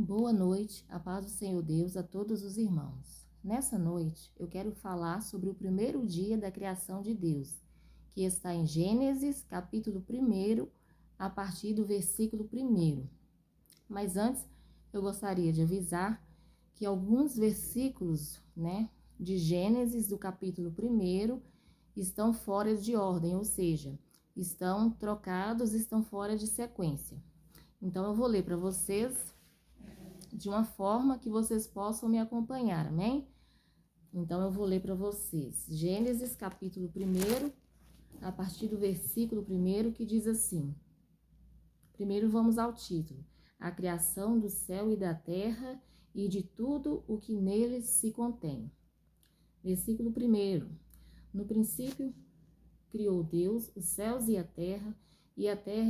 Boa noite, a paz do Senhor Deus a todos os irmãos. Nessa noite, eu quero falar sobre o primeiro dia da criação de Deus, que está em Gênesis, capítulo 1, a partir do versículo 1. Mas antes, eu gostaria de avisar que alguns versículos, de Gênesis, do capítulo 1, estão fora de ordem, ou seja, estão trocados, estão fora de sequência. Então, eu vou ler para vocês de uma forma que vocês possam me acompanhar, amém? Então, eu vou ler para vocês. Gênesis, capítulo 1, a partir do versículo 1, que diz assim. Primeiro, vamos ao título. A criação do céu e da terra e de tudo o que neles se contém. Versículo 1. No princípio, criou Deus os céus e a terra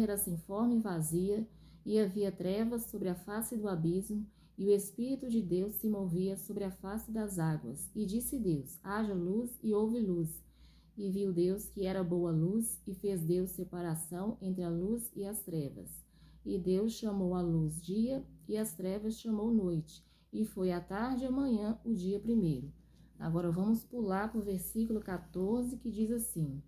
era sem forma e vazia, e havia trevas sobre a face do abismo, e o Espírito de Deus se movia sobre a face das águas. E disse Deus: haja luz, e houve luz. E viu Deus que era boa luz, e fez Deus separação entre a luz e as trevas. E Deus chamou a luz dia, e as trevas chamou noite. E foi a tarde e a manhã o dia primeiro. Agora vamos pular para o versículo 14, que diz assim.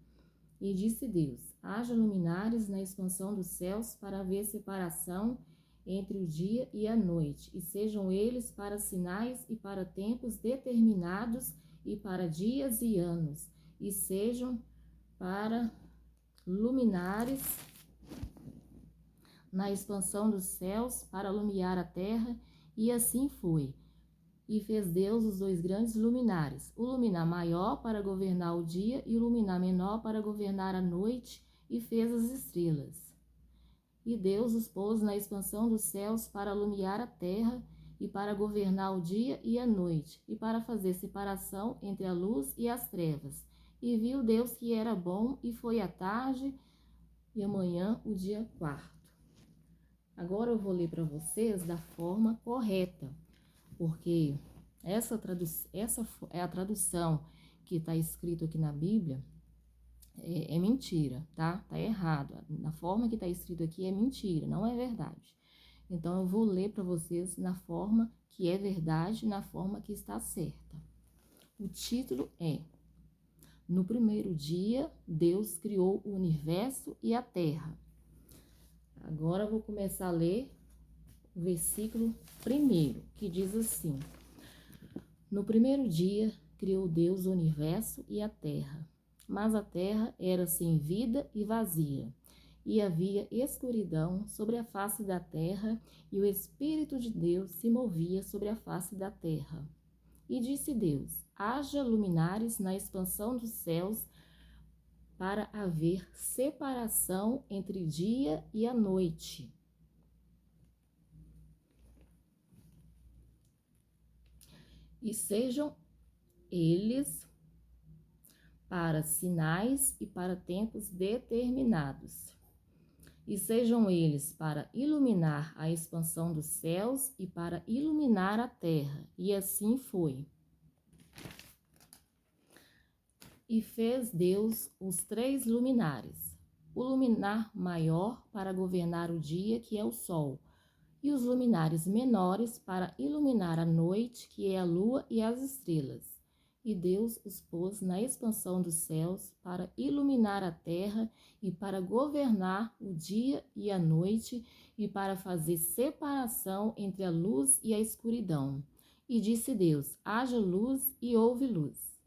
E disse Deus: haja luminares na expansão dos céus para haver separação entre o dia e a noite, e sejam eles para sinais e para tempos determinados e para dias e anos, e sejam para luminares na expansão dos céus para alumiar a terra, e assim foi. E fez Deus os dois grandes luminares, o luminar maior para governar o dia e o luminar menor para governar a noite, e fez as estrelas. E Deus os pôs na expansão dos céus para alumiar a terra e para governar o dia e a noite, e para fazer separação entre a luz e as trevas. E viu Deus que era bom, e foi a tarde e amanhã o dia quarto. Agora eu vou ler para vocês da forma correta, porque essa é a tradução que está escrito aqui na Bíblia, é mentira, tá? Tá errado. Na forma que está escrito aqui é mentira, não é verdade. Então, eu vou ler para vocês na forma que é verdade, na forma que está certa. O título é: no primeiro dia, Deus criou o universo e a terra. Agora eu vou começar a ler o versículo 1, que diz assim. No primeiro dia, criou Deus o universo e a terra. Mas a terra era sem vida e vazia, e havia escuridão sobre a face da terra, e o Espírito de Deus se movia sobre a face da terra. E disse Deus: haja luminares na expansão dos céus, para haver separação entre dia e a noite. E sejam eles para sinais e para tempos determinados. E sejam eles para iluminar a expansão dos céus e para iluminar a terra. E assim foi. E fez Deus os 3 luminares. O luminar maior para governar o dia, que é o sol, e os luminares menores para iluminar a noite, que é a lua e as estrelas. E Deus os pôs na expansão dos céus para iluminar a terra e para governar o dia e a noite e para fazer separação entre a luz e a escuridão. E disse Deus: haja luz, e houve luz.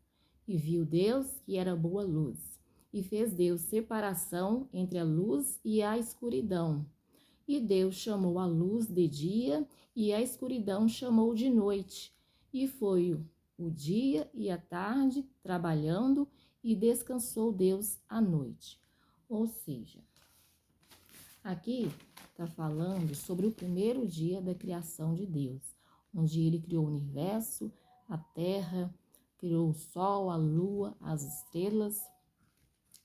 E viu Deus que era boa luz. E fez Deus separação entre a luz e a escuridão. E Deus chamou a luz de dia, e a escuridão chamou de noite. E foi o dia e a tarde trabalhando, e descansou Deus à noite. Ou seja, aqui está falando sobre o primeiro dia da criação de Deus, onde ele criou o universo, a terra, criou o sol, a lua, as estrelas.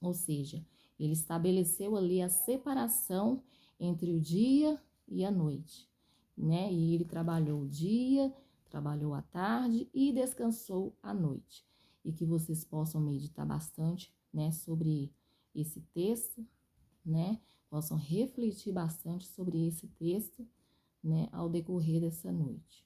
Ou seja, ele estabeleceu ali a separação entre o dia e a noite, né? E ele trabalhou o dia, trabalhou a tarde e descansou à noite. E que vocês possam meditar bastante, né, sobre esse texto, né? Possam refletir bastante sobre esse texto, né, ao decorrer dessa noite.